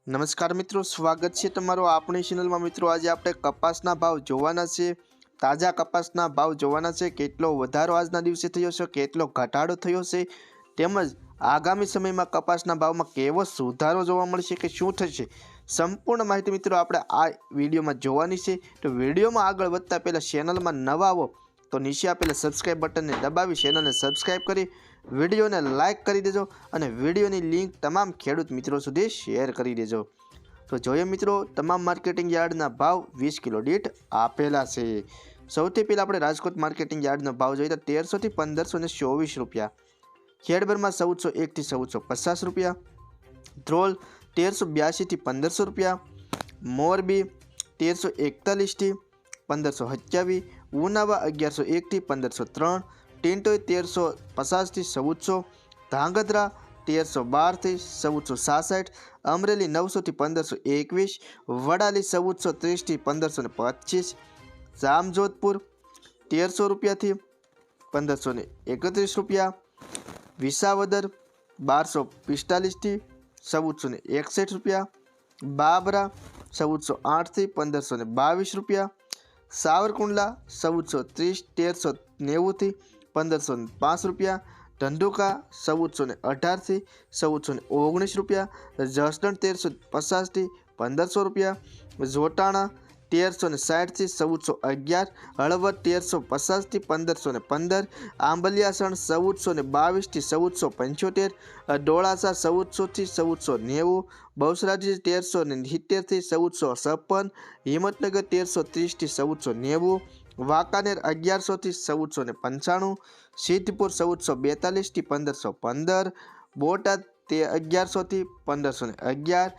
નમસ્કાર મિત્રો, સ્વાગત છે તમારો આપણી ચેનલમાં। મિત્રો આજે આપણે કપાસના ભાવ જોવાના છે। તાજા કપાસના ભાવ જોવાના છે। કેટલો વધારો આજના દિવસે થયો છે, કેટલો ઘટાડો થયો છે, તેમજ આગામી સમયમાં કપાસના ભાવમાં કેવો સુધારો જોવા મળશે કે શું થશે, સંપૂર્ણ માહિતી મિત્રો આપણે આ વિડીયોમાં જોવાની છે। તો વિડીયોમાં આગળ વધતા પહેલાં ચેનલમાં નવા આવો તો નીચે આપેલા સબસ્ક્રાઇબ બટનને દબાવી ચેનલને સબસ્ક્રાઇબ કરી વિડીયોને લાઇક કરી દેજો અને વિડીયોની લિંક તમામ ખેડૂત મિત્રો સુધી શેર કરી દેજો। તો જોઈએ મિત્રો તમામ માર્કેટિંગ યાર્ડના ભાવ 20 કિલો દીઠ આપેલા છે। સૌથી પહેલાં આપણે રાજકોટ માર્કેટિંગ યાર્ડનો ભાવ જોઈએ તો 1300 થી 1524 રૂપિયા, ખેડબ્રહ્મા 1401 થી 1450 રૂપિયા, ધ્રોલ 1382 થી 1500 રૂપિયા, મોરબી 1341 થી 1527, ઉનાવા 1101 થી 1503, ટિન્ટોઈ 1350 થી 1400, ધાંગધ્રા 1312 થી 1466, અમરેલી 900 થી 1521, વડાલી 1430 થી 1525, જામજોધપુર 1300 રૂપિયાથી 1531 રૂપિયા, વિસાવદર 1245 થી 1461 રૂપિયા, બાબરા 1408 થી 1522 રૂપિયા, સાવરકુંડલા 1430 1390 થી 1505 રૂપિયા, ધંધુકા 1418 થી 1419 રૂપિયા, જસદણ 1350 થી 1500 રૂપિયા, જોટાણા 1360 થી 1411, હળવદ 1350 થી 1515, આંબલિયાસણ 1422 થી 1475, ડોળાસા 1400 થી 1490, બહુચરાજી 1370 થી 1456, હિંમતનગર 1330 થી 1490, વાંકાનેર 1100 થી 1495, સિદ્ધપુર 1442 થી 1515, બોટાદ 1100 થી 1511,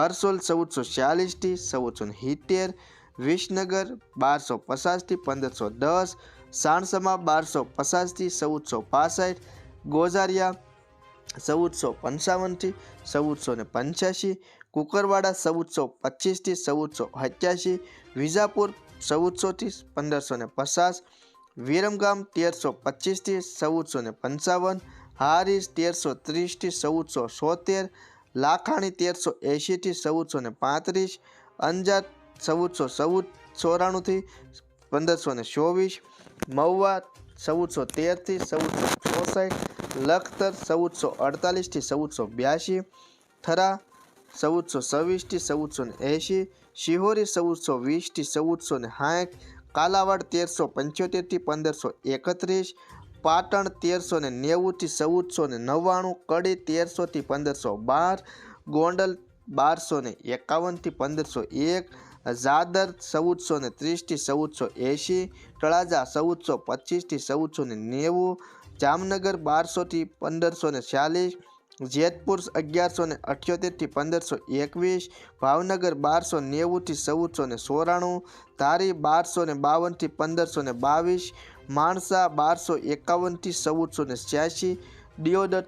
હરસોલ 1446 થી 1470, વિસનગર 1250 થી 1510, સાણસમા 1250 થી 1465, ગોઝારિયા 1455 થી 1485, કુકરવાડા 1425 થી 1487, વિજાપુર 1400 થી 1550, વિરમગામ 1325 થી 1455, હારીજ 1330 થી 1476, લાખાણી 1380 થી 1435, અંજાર 1494 થી 1524, મહુવા 1413 થી 1464, લખતર 1448 થી 1482, થરા 1426 થી 1480, શિહોરી 1420 થી 1460, કાલાવાડ 1375 થી 1531, પાટણ 1390 થી 1499, કડી 1300 થી 1512, ગોંડલ 1251 થી 1501, ઝાદર 1430 થી 1480, તળાજા 1425 થી 1490, જામનગર 1200 થી 1540, જેતપુર 1178 થી 1521, ભાવનગર 1290 થી 1494, ધારી 1252 થી 1522, માણસા 1251 થી 1486, દિયોદર